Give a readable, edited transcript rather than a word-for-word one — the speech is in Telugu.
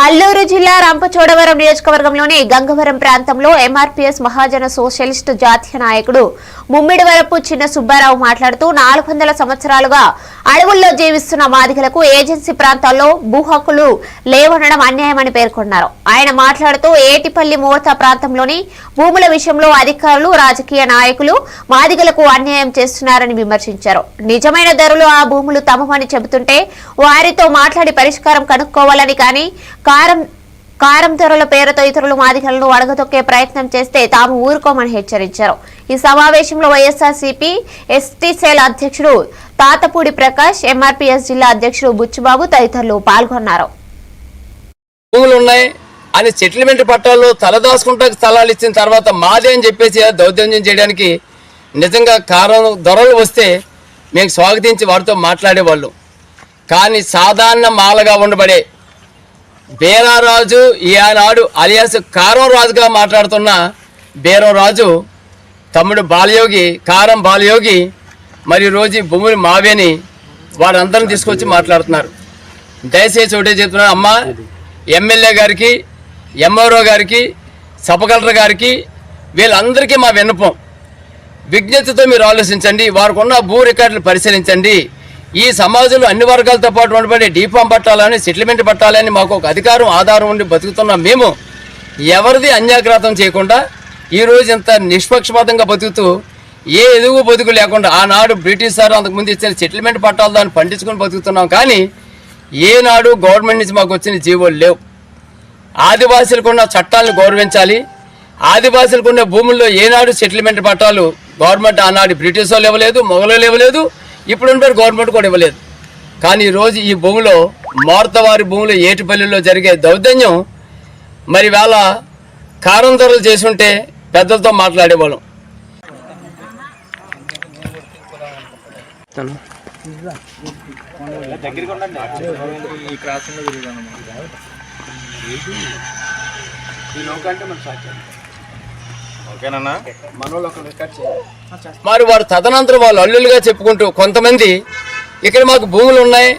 అల్లూరు జిల్లా రంపచోడవరం నియోజకవర్గంలోని గంగవరం ప్రాంతంలో ఎంఆర్పీఎస్ మహాజన సోషలిస్ట్ జాతీయ నాయకుడు ముమ్మిడివరపు చిన్న సుబ్బారావు మాట్లాడుతూ 400 సంవత్సరాలుగా అడవుల్లో జీవిస్తున్న మాదిగలకు ఏజెన్సీ ప్రాంతాల్లో భూ హక్కులు లేవనడం అన్యాయమని పేర్కొన్నారు. ఆయన మాట్లాడుతూ ఏటిపల్లి మూర్త ప్రాంతంలోని భూముల విషయంలో అధికారులు, రాజకీయ నాయకులు మాదిగలకు అన్యాయం చేస్తున్నారని విమర్శించారు. నిజమైన ధరలు ఆ భూములు తమవని చెబుతుంటే వారితో మాట్లాడి పరిష్కారం కనుక్కోవాలని, కానీ కారం ధరల పేరుతో ఇతరులు మాదిగలను అడగతొక్కే ప్రయత్నం చేస్తే తాము ఊరుకోమని హెచ్చరించారు. ఈ సమావేశంలో వైఎస్ఆర్సీపీ ఎస్టీ సెల్ అధ్యక్షుడు తాతపూడి ప్రకాష్, ఎంఆర్పీఎస్ జిల్లా అధ్యక్షుడు బుచ్చుబాబు తదితరులు పాల్గొన్నారు. భూములు ఉన్నాయి అని సెటిల్మెంట్ పట్టాల్లో తలదాచుకుంటా స్థలాలు ఇచ్చిన తర్వాత మాదే అని చెప్పేసి దౌర్జన్యం చేయడానికి నిజంగా కారం ధరలు వస్తే మేము స్వాగతించి వారితో మాట్లాడేవాళ్ళు. కానీ సాధారణ మాలగా ఉండబడే బేరారాజు ఈనాడు అలియాస్ కారం రాజుగా మాట్లాడుతున్న బేరం రాజు తమ్ముడు బాలయోగి, కారం బాలయోగి మరి రోజు భూములు మావేని వారందరం తీసుకొచ్చి మాట్లాడుతున్నారు. దయచేసి ఒకటే చెప్తున్నా అమ్మా, ఎమ్మెల్యే గారికి, ఎంఆర్ఓ గారికి, సబ్ కలెక్టర్ గారికి వీళ్ళందరికీ మా విన్నపం, విజ్ఞతతో మీరు ఆలోచించండి. వారికి ఉన్న భూ రికార్డులు పరిశీలించండి. ఈ సమాజంలో అన్ని వర్గాలతో పాటు ఉండబడే డీఫామ్ పట్టాలని, సెటిల్మెంట్ పట్టాలని మాకు ఒక అధికారం, ఆధారం ఉండి బతుకుతున్నాం. మేము ఎవరిది అన్యాగ్రాతం చేయకుండా ఈరోజు ఇంత నిష్పక్షపాతంగా బతుకుతూ ఏ ఎదుగు బతుకు లేకుండా ఆనాడు బ్రిటిష్ సార్ అంతకుముందు ఇచ్చిన సెటిల్మెంట్ పట్టాలు దాన్ని పండించుకొని బతుకుతున్నాం. కానీ ఏనాడు గవర్నమెంట్ నుంచి మాకు వచ్చిన జీవోలు లేవు. ఆదివాసీలకు ఉన్న చట్టాలను గౌరవించాలి. ఆదివాసీలకు ఉన్న భూముల్లో ఏనాడు సెటిల్మెంట్ పట్టాలు గవర్నమెంట్ ఆనాడు బ్రిటిష్ వాళ్ళు ఇవ్వలేదు, మొఘలు ఇవ్వలేదు, ఇప్పుడు ఉండే గవర్నమెంట్ కూడా ఇవ్వలేదు. కానీ ఈరోజు ఈ భూమిలో మోర్తవారి భూములు ఏటిపల్లిలో జరిగే దౌర్జన్యం మరి వేళ కారం ధరలు చేసుంటే పెద్దలతో మాట్లాడేవాళ్ళం. మరి వారు తదనంతరం వాళ్ళు అల్లులుగా చెప్పుకుంటూ కొంతమంది ఇక్కడ మాకు భూములు ఉన్నాయి,